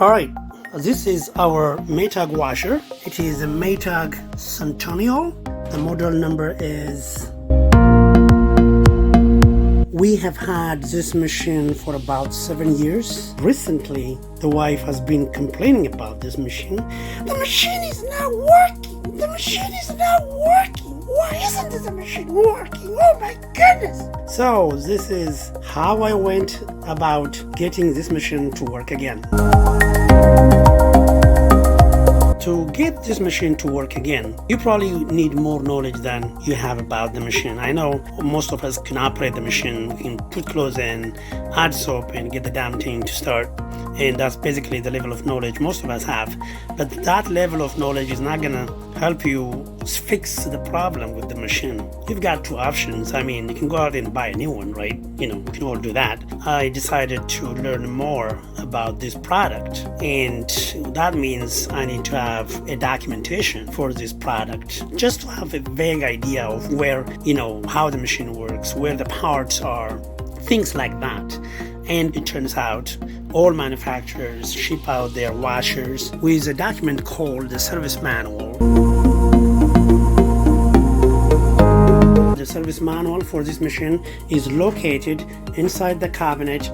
Alright, this is our Maytag washer. It is a Maytag Centennial. The model number is... We have had this machine for about 7 years. Recently, the wife has been complaining about this machine. The machine is not working. The machine is not working. Why isn't this machine working? Oh my goodness. So this is how I went about getting this machine to work again. To get this machine to work again, you probably need more knowledge than you have about the machine. I know most of us can operate the machine, we can put clothes in, add soap and get the damn thing to start. And that's basically the level of knowledge most of us have. But that level of knowledge is not gonna help you fix the problem with the machine. You've got two options. I mean, you can go out and buy a new one, right? You know, we can all do that. I decided to learn more about this product, and that means I need to have a documentation for this product, just to have a vague idea of where, you know, how the machine works, where the parts are, things like that. And it turns out all manufacturers ship out their washers with a document called the service manual. The service manual for this machine is located inside the cabinet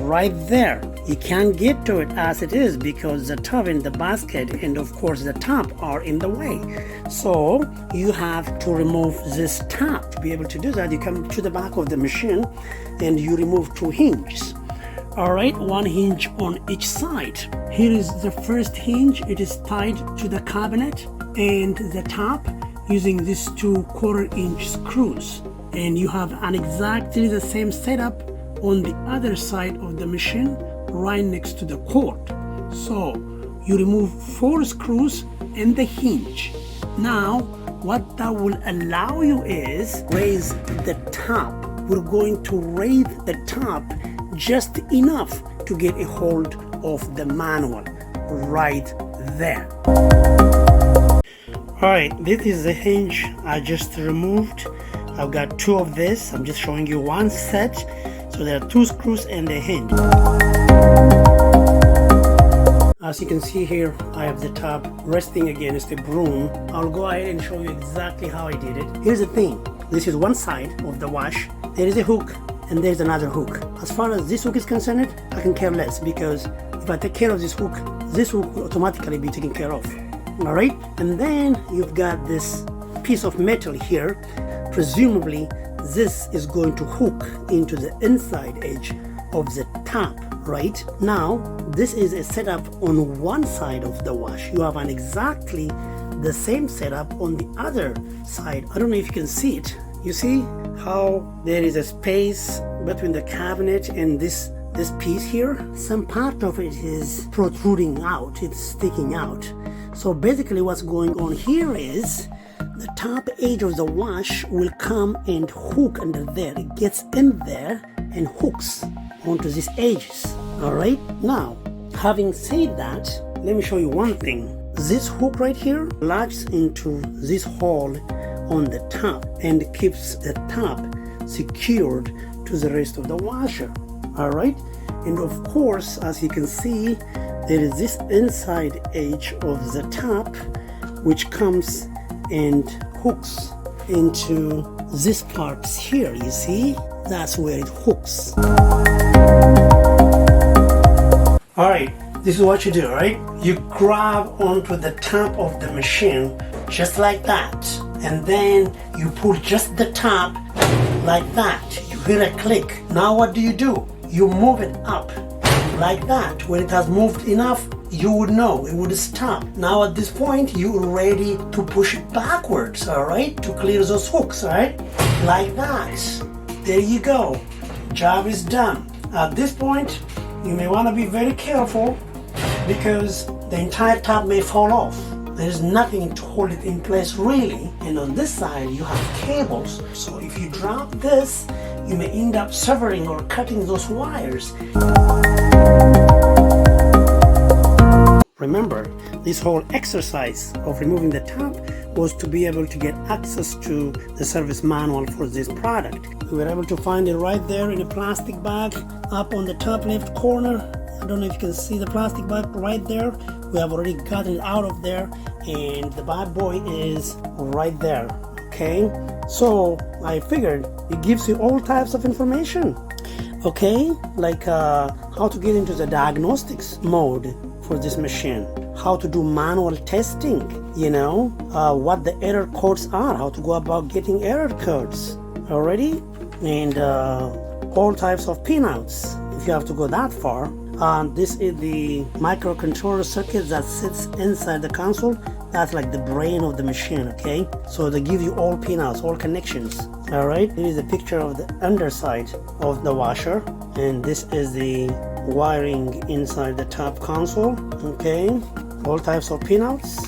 right there. You can't get to it as it is because the tub and the basket and of course the top are in the way. So you have to remove this top. To be able to do that, you come to the back of the machine and you remove two hinges. Alright, one hinge on each side. Here is the first hinge. It is tied to the cabinet and the top using these 2 1/4-inch screws. And you have an exactly the same setup on the other side of the machine right next to the cord. So you remove 4 screws and the hinge. Now what that will allow you is raise the top. We're going to raise the top just enough to get a hold of the manual right there. Alright, this is the hinge I just removed. I've got 2 of this. I'm just showing you one set. So there are 2 screws and a hinge. As you can see here, I have the top resting against a broom. I'll go ahead and show you exactly how I did it. Here's the thing. This is one side of the wash. There is a hook and there's another hook. As far as this hook is concerned, I can care less because if I take care of this hook will automatically be taken care of. Alright? And then you've got this piece of metal here. Presumably this is going to hook into the inside edge of the top, right? Now, this is a setup on one side of the wash. You have an exactly the same setup on the other side. I don't know if you can see it. You see how there is a space between the cabinet and this piece here? Some part of it is protruding out, it's sticking out. So basically what's going on here is the top edge of the wash will come and hook under there. It gets in there and hooks onto these edges. Alright, now having said that, let me show you one thing. This hook right here locks into this hole on the top and keeps the top secured to the rest of the washer. Alright, and of course, as you can see, there is this inside edge of the top which comes and hooks into this part here. You see, that's where it hooks. Alright, this is what you do, right? You grab onto the top of the machine just like that, and then you pull just the top like that. You hear a click. Now what do? You move it up like that. When it has moved enough, you would know it would stop. Now at this point, you're ready to push it backwards, alright, to clear those hooks, alright, like that. There you go. Job is done. At this point, you may want to be very careful because the entire top may fall off. There's nothing to hold it in place really, and on this side you have cables, so if you drop this, you may end up severing or cutting those wires. Remember, this whole exercise of removing the top was to be able to get access to the service manual for this product. We were able to find it right there in a plastic bag up on the top left corner. I don't know if you can see the plastic bag right there. We have already gotten it out of there, and the bad boy is right there. Okay, so I figured it gives you all types of information. Okay, like how to get into the diagnostics mode for this machine, how to do manual testing, you know, what the error codes are, how to go about getting error codes already, and all types of pinouts if you have to go that far. This is the microcontroller circuit that sits inside the console. That's like the brain of the machine. Okay, so they give you all pinouts, all connections. All right, here is a picture of the underside of the washer, and this is the wiring inside the top console. Okay, all types of pinouts.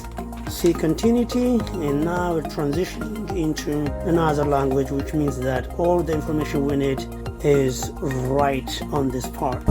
See continuity, and now we're transitioning into another language, which means that all the information we need is right on this part.